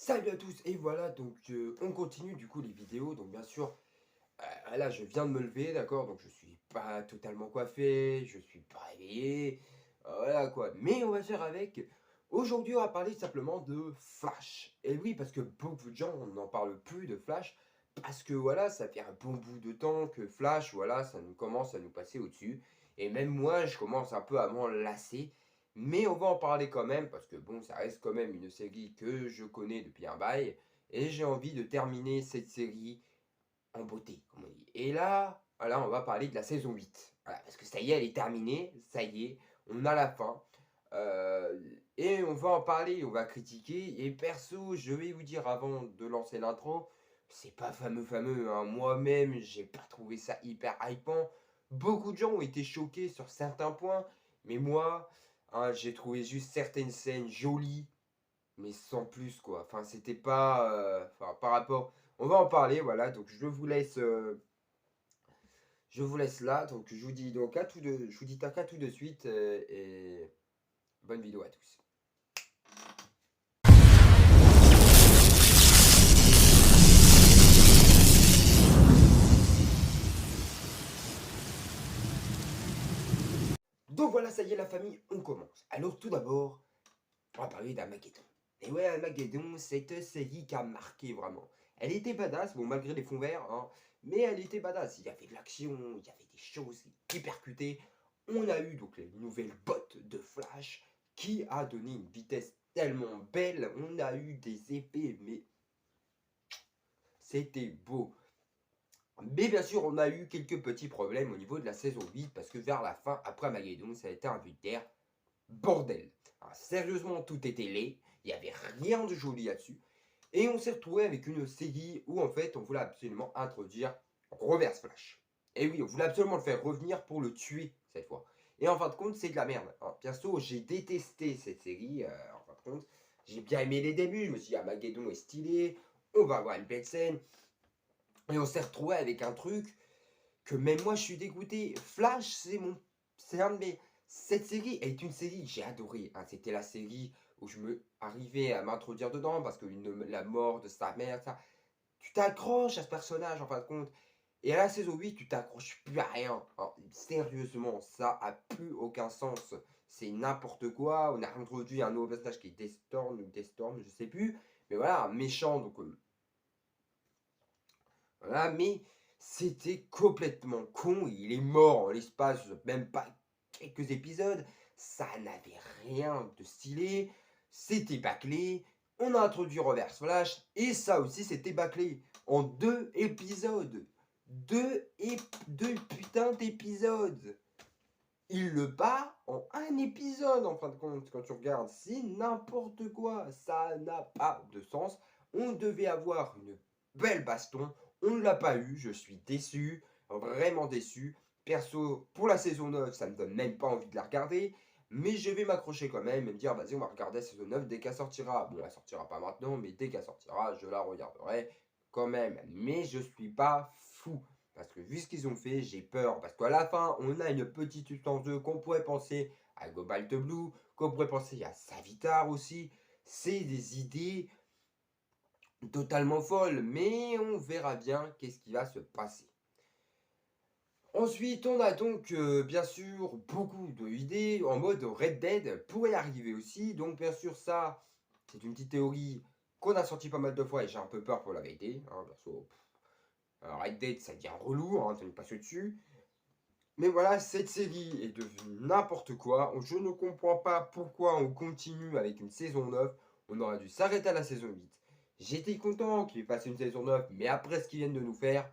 Salut à tous et voilà donc on continue du coup les vidéos donc bien sûr là je viens de me lever d'accord donc je suis pas totalement coiffé, je suis pas réveillé, voilà quoi mais on va faire avec. Aujourd'hui on va parler simplement de Flash et oui parce que beaucoup de gens n'en parlent plus de Flash parce que voilà ça fait un bon bout de temps que Flash voilà ça nous commence à nous passer au-dessus et même moi je commence un peu à m'en lasser mais on va en parler quand même, parce que bon, ça reste quand même une série que je connais depuis un bail, et j'ai envie de terminer cette série en beauté, comme on dit. Et là, voilà, on va parler de la saison 8. Voilà, parce que ça y est, elle est terminée, ça y est, on a la fin. Et on va en parler, on va critiquer. Et perso, je vais vous dire avant de lancer l'intro, c'est pas fameux, hein. Moi-même, j'ai pas trouvé ça hyper hypant. Beaucoup de gens ont été choqués sur certains points, mais moi, hein, j'ai trouvé juste certaines scènes jolies, mais sans plus quoi. Enfin, c'était pas, enfin, par rapport. On va en parler, voilà. Donc je vous laisse là. Donc je vous dis donc je vous dis tac à tout de suite et bonne vidéo à tous. Donc voilà, ça y est la famille, on commence. Alors tout d'abord, on va parler d'Armageddon. Et ouais, Armageddon, cette série qui a marqué vraiment. Elle était badass, bon malgré les fonds verts, hein, mais elle était badass. Il y avait de l'action, il y avait des choses qui percutaient. On a eu donc les nouvelles bottes de Flash qui a donné une vitesse tellement belle. On a eu des épées, mais c'était beau. Mais bien sûr, on a eu quelques petits problèmes au niveau de la saison 8 parce que vers la fin, après Armageddon, ça a été un vulgaire bordel. Alors, sérieusement, tout était laid, il n'y avait rien de joli là-dessus. Et on s'est retrouvé avec une série où en fait on voulait absolument introduire Reverse Flash. Et oui, on voulait absolument le faire revenir pour le tuer cette fois. Et en fin de compte, c'est de la merde. Alors, perso, j'ai détesté cette série. En fin de compte, j'ai bien aimé les débuts. Je me suis dit, Armageddon est stylé, on va avoir une belle scène. Et on s'est retrouvé avec un truc que même moi je suis dégoûté. Flash, c'est un de mes. Cette série est une série que j'ai adorée, hein. C'était la série où je me arrivais à m'introduire dedans parce que la mort de sa mère, ça. Tu t'accroches à ce personnage en fin de compte. Et à la saison 8, tu t'accroches plus à rien, hein. Sérieusement, ça a plus aucun sens. C'est n'importe quoi. On a introduit un nouveau personnage qui est Destorm, je sais plus. Mais voilà, un méchant, donc voilà, mais c'était complètement con. Il est mort en l'espace, même pas quelques épisodes. Ça n'avait rien de stylé. C'était bâclé. On a introduit Reverse Flash. Et ça aussi, c'était bâclé. En 2 épisodes. Deux putains d'épisodes. Il le bat en un épisode, en fin de compte, quand tu regardes. C'est n'importe quoi. Ça n'a pas de sens. On devait avoir une belle baston. On ne l'a pas eu. Je suis déçu. Vraiment déçu. Perso, pour la saison 9, ça me donne même pas envie de la regarder. Mais je vais m'accrocher quand même et me dire, vas-y, on va regarder la saison 9 dès qu'elle sortira. Bon, elle sortira pas maintenant, mais dès qu'elle sortira, je la regarderai quand même. Mais je suis pas fou. Parce que vu ce qu'ils ont fait, j'ai peur. Parce qu'à la fin, on a une petite substance 2 qu'on pourrait penser à Cobalt Blue, qu'on pourrait penser à Savitar aussi. C'est des idées totalement folles, mais on verra bien qu'est-ce qui va se passer. Ensuite, on a donc bien sûr beaucoup d'idées en mode Red Dead pourrait arriver aussi. Donc bien sûr ça, c'est une petite théorie qu'on a sorti pas mal de fois et j'ai un peu peur pour la vérité, hein, perso. Red Dead, ça devient relou, hein, ça nous passe dessus. Mais voilà, cette série est devenue n'importe quoi. Je ne comprends pas pourquoi on continue avec une saison 9. On aurait dû s'arrêter à la saison 8. J'étais content qu'il fasse une saison 9, mais après ce qu'ils viennent de nous faire,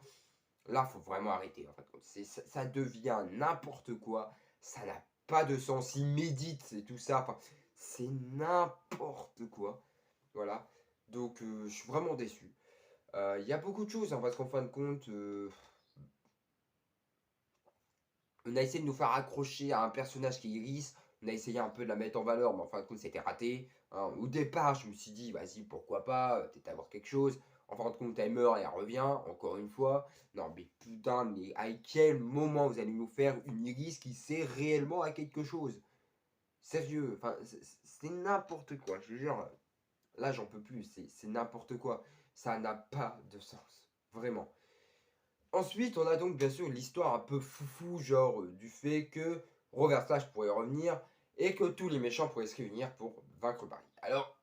là, faut vraiment arrêter. En fait. Ça devient n'importe quoi. Ça n'a pas de sens. Ils méditent et tout ça. Enfin, c'est n'importe quoi. Voilà. Donc, je suis vraiment déçu. Il y a beaucoup de choses, hein, parce qu'en fin de compte, on a essayé de nous faire accrocher à un personnage qui est Iris. On a essayé un peu de la mettre en valeur, mais en fin de compte, c'était raté, hein. Au départ, je me suis dit, vas-y, pourquoi pas, peut-être avoir quelque chose. En fin de compte, elle meurt et elle revient, encore une fois. Non, mais putain, mais à quel moment vous allez nous faire une Iris qui sert réellement à quelque chose? Sérieux, enfin, c'est n'importe quoi, je te jure. là, j'en peux plus, c'est n'importe quoi. Ça n'a pas de sens, vraiment. Ensuite, on a donc bien sûr l'histoire un peu foufou, genre du fait que Reverse Flash pourrait revenir et que tous les méchants pourraient se réunir pour vaincre Barry. Alors,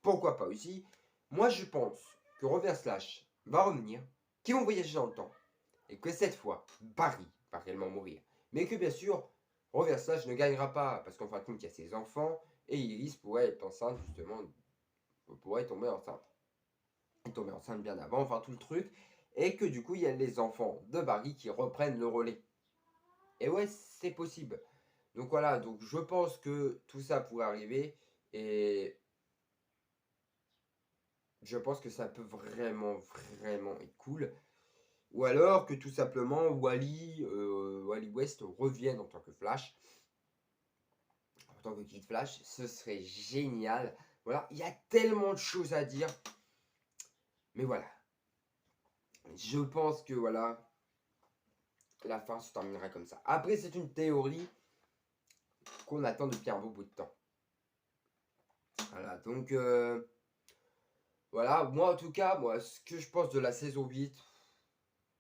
pourquoi pas aussi? Moi, je pense que Reverse Flash va revenir, qu'ils vont voyager dans le temps et que cette fois, Barry va réellement mourir. Mais que bien sûr, Reverse Flash ne gagnera pas parce qu'en fin de compte, il y a ses enfants et Iris pourrait être enceinte justement, pourrait tomber enceinte. Elle tombée enceinte bien avant, enfin tout le truc. Et que du coup, il y a les enfants de Barry qui reprennent le relais. Et ouais, c'est possible. Donc voilà, donc je pense que tout ça pourrait arriver. Et je pense que ça peut vraiment, vraiment être cool. Ou alors que tout simplement Wally West revienne en tant que Flash. En tant que Kid Flash. Ce serait génial. Voilà, il y a tellement de choses à dire. Mais voilà. Je pense que voilà, la fin se terminera comme ça. Après, c'est une théorie qu'on attend depuis un beau bout de temps. Voilà, donc voilà, moi en tout cas, moi ce que je pense de la saison 8,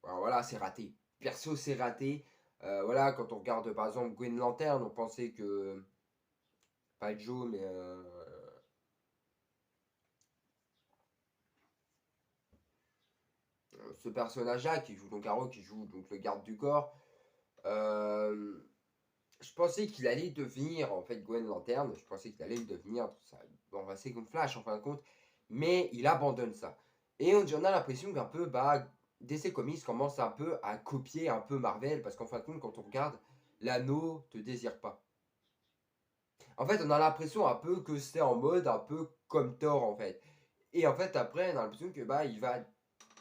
ben, voilà, c'est raté. Perso, c'est raté. Voilà, quand on regarde par exemple Green Lantern, on pensait que, pas Joe, mais ce personnage-là qui joue donc Arrow, qui joue donc le garde du corps, euh, je pensais qu'il allait devenir en fait Gwen Lantern, je pensais qu'il allait le devenir, ça passer comme Flash en fin de compte, mais il abandonne ça. Et on a l'impression qu'un peu, bah, DC Comics commence un peu à copier un peu Marvel, parce qu'en fin de compte, quand on regarde, l'anneau te désire pas. En fait, on a l'impression un peu que c'est en mode un peu comme Thor en fait. Et en fait, après, on a l'impression que bah, il va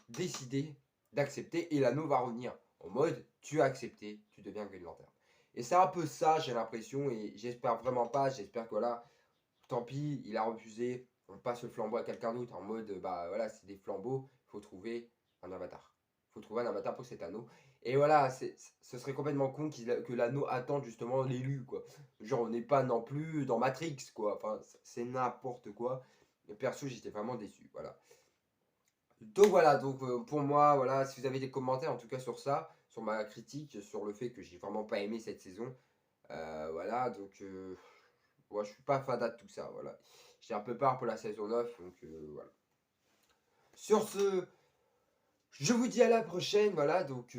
décider d'accepter et l'anneau va revenir. En mode, tu as accepté, tu deviens Green Lantern. Et c'est un peu ça, j'ai l'impression, et j'espère vraiment pas, j'espère que voilà, tant pis, il a refusé, on passe le flambeau à quelqu'un d'autre en mode, bah voilà, c'est des flambeaux, il faut trouver un avatar. Il faut trouver un avatar pour cet anneau. Et voilà, ce serait complètement con que l'anneau attende justement l'élu, quoi. Genre, on n'est pas non plus dans Matrix, quoi. Enfin, c'est n'importe quoi. Et perso, j'étais vraiment déçu, voilà. Donc voilà, donc pour moi, voilà, si vous avez des commentaires en tout cas sur ça, sur ma critique, sur le fait que j'ai vraiment pas aimé cette saison, voilà, donc ouais, je suis pas fan de tout ça, voilà. J'ai un peu peur pour la saison 9, donc voilà. Sur ce, je vous dis à la prochaine, voilà, donc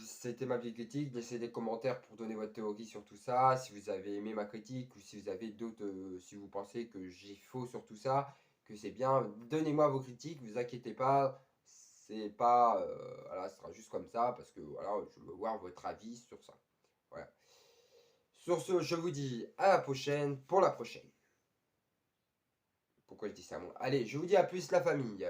c'était ma petite critique, laissez des commentaires pour donner votre théorie sur tout ça, si vous avez aimé ma critique ou si vous avez d'autres, si vous pensez que j'ai faux sur tout ça, que c'est bien, donnez-moi vos critiques, vous inquiétez pas, c'est pas, voilà, ce sera juste comme ça, parce que voilà, je veux voir votre avis sur ça, voilà. Sur ce, je vous dis à la prochaine, pour la prochaine. Pourquoi je dis ça moi? Allez, je vous dis à plus la famille.